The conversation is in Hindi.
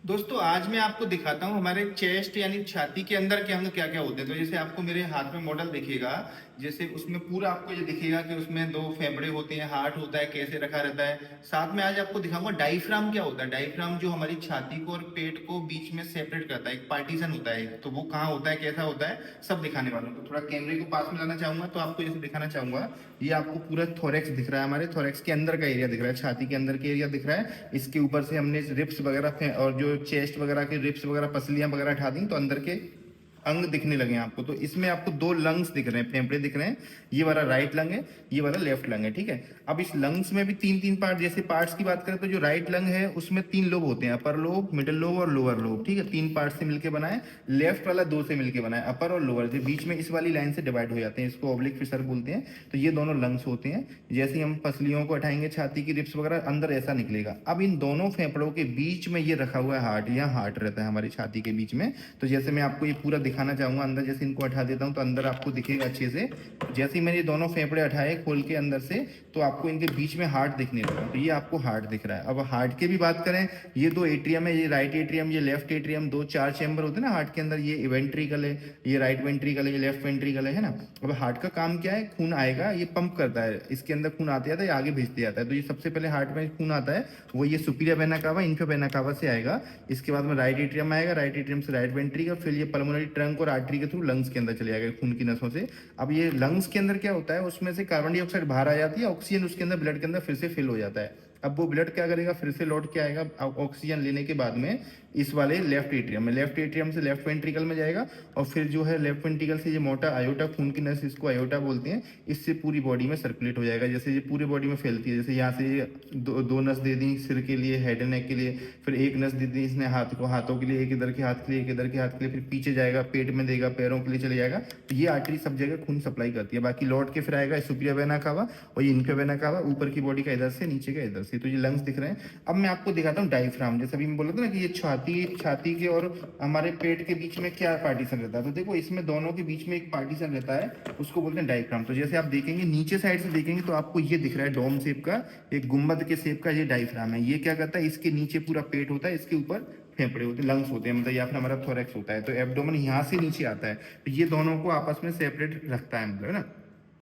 दोस्तों आज मैं आपको दिखाता हूँ हमारे चेस्ट यानी छाती के अंदर के अंग क्या क्या होते हैं। तो जैसे आपको मेरे हाथ में मॉडल दिखेगा, जैसे उसमें पूरा आपको ये दिखेगा कि उसमें दो फेफड़े होते हैं, हार्ट होता है, कैसे रखा रहता है। साथ में आज आपको दिखाऊंगा डायफ्राम क्या होता है। डायफ्राम जो हमारी छाती को और पेट को बीच में सेपरेट करता है, एक पार्टीशन होता है, तो वो कहाँ होता है, कैसा होता है, सब दिखाने वाला हूँ। तो थोड़ा कैमरे को पास में लाना चाहूंगा, तो आपको जैसे दिखाना चाहूंगा। ये आपको पूरा थोरेक्स दिख रहा है, हमारे थोरेक्स के अंदर का एरिया दिख रहा है, छाती के अंदर के एरिया दिख रहा है। इसके ऊपर से हमने रिप्स वगैरह और जो चेस्ट वगैरह के रिप्स वगैरह पसलियां वगैरह हटा दी, तो अंदर के अंग दिखने लगे हैं आपको। तो इसमें आपको दो लंग्स दिख रहे हैं, फेफड़े दिख रहे हैं। ये वाला राइट लंग है, ये वाला लेफ्ट लंग है, ठीक है। अब इस लंग्स में भी तीन तीन पार्ट, जैसे पार्ट्स की बात करें तो जो राइट लंग है उसमें तीन लोब होते हैं, अपर लोब, मिडिल लोब और लोअर लोब, ठीक है। तीन पार्ट से मिलकर बना है। लेफ्ट वाला दो से मिलकर बना है, अपर और लोअर, जो बीच में इस वाली लाइन से डिवाइड हो जाते हैं, इसको ऑब्लिक फिशर बोलते हैं। तो ये दोनों लंग्स होते हैं। जैसे ही हम पसलियों को हटाएंगे, छाती की रिप्स वगैरह, अंदर ऐसा निकलेगा। अब इन दोनों फेफड़ों के बीच में ये रखा हुआ है हार्ट, यहाँ हार्ट रहता है हमारी छाती के बीच में। तो जैसे मैं आपको ये पूरा दिखाना चाहूंगा अंदर, जैसे इनको हटा देता हूँ तो अंदर आपको दिखेगा अच्छे से। जैसे ही मैंने ये दोनों फेफड़े हटाए खोल के अंदर से, तो आपको इनके बीच में हार्ट दिखने लगा। तो ये आपको हार्ट दिख रहा है। अब हार्ट की भी बात करें, ये दो एट्रियम है, ये राइट एट्रियम, ये लेफ्ट एट्रियम, दो चार चैम्बर होते हैं ना हार्ट के अंदर। ये वेंट्रिकल है, ये राइट वेंट्रिकल है, ये लेफ्ट वेंट्रिकल है ना। अब हार्ट का काम क्या है, खून आएगा, ये पंप करता है, इसके अंदर खून आते जाता है, ये आगे भेजते जाता है। तो ये सबसे पहले हार्ट में खून आता है, वो ये superior vena cava, inferior vena cava से आएगा। इसके बाद में राइट एट्रियम आएगा, राइट एट्रियम से राइट वेंट्रिकल, फिर ये पल्मोनरी ट्रंक और आर्टरी के थ्रू लंग्स के अंदर चले जाएगा खून की नसों से। अब ये लंग्स के अंदर क्या होता है, उसमें से कार्बन डाइऑक्साइड बाहर आ जाती है, ऑक्सीजन उसके अंदर ब्लड के अंदर फिर से फिल हो जाता है। अब वो ब्लड क्या करेगा, फिर से लौट के आएगा ऑक्सीजन लेने के बाद में इस वाले लेफ्ट एट्रियम में, लेफ्ट एट्रियम से लेफ्ट वेंट्रिकल में जाएगा। और फिर जो है लेफ्ट वेंट्रिकल से ये मोटा आयोटा खून की नस, इसको आयोटा बोलते हैं, इससे पूरी बॉडी में सर्कुलेट हो जाएगा। जैसे ये पूरी बॉडी में फैलती है, जैसे यहाँ से ये दो नस दे दी सिर के लिए, हेड एंड नेक के लिए, फिर एक नस दे दी इसने हाथ को, हाथों के लिए, एक इधर के हाथ के लिए, एक इधर के हाथ के लिए, फिर पीछे जाएगा पेट में देगा, पैरों के लिए चले जाएगा। तो ये आर्टरी सब जगह खून सप्लाई करती है। बाकी लौट के फिर आएगा सुपीरियर वेना कावा, और ये इनफीरियर वेना कावा, ऊपर की बॉडी का इधर से, नीचे का इधर से। तो ये लंग्स दिख रहे हैं। अब मैं आपको दिखाता हूँ डायफ्राम। जैसे अभी मैं बोला था ना कि ये छाती छाती के और हमारे पेट के बीच में क्या पार्टीशन रहता है, तो देखो इसमें दोनों के बीच में एक पार्टीशन रहता है, उसको बोलते हैं डायफ्राम। तो जैसे आप देखेंगे नीचे साइड से देखेंगे तो आपको ये दिख रहा है डोम शेप का, एक गुम्बद के शेप का, ये डायफ्राम है। ये क्या करता है, इसके नीचे पूरा पेट होता है, इसके ऊपर फेफड़े होते हैं, लंग्स होते हैं, मतलब या फिर हमारा थोरैक्स होता है। तो एब्डोमेन यहाँ से नीचे आता है। तो ये दोनों को आपस में सेपरेट रखता है, मतलब है ना।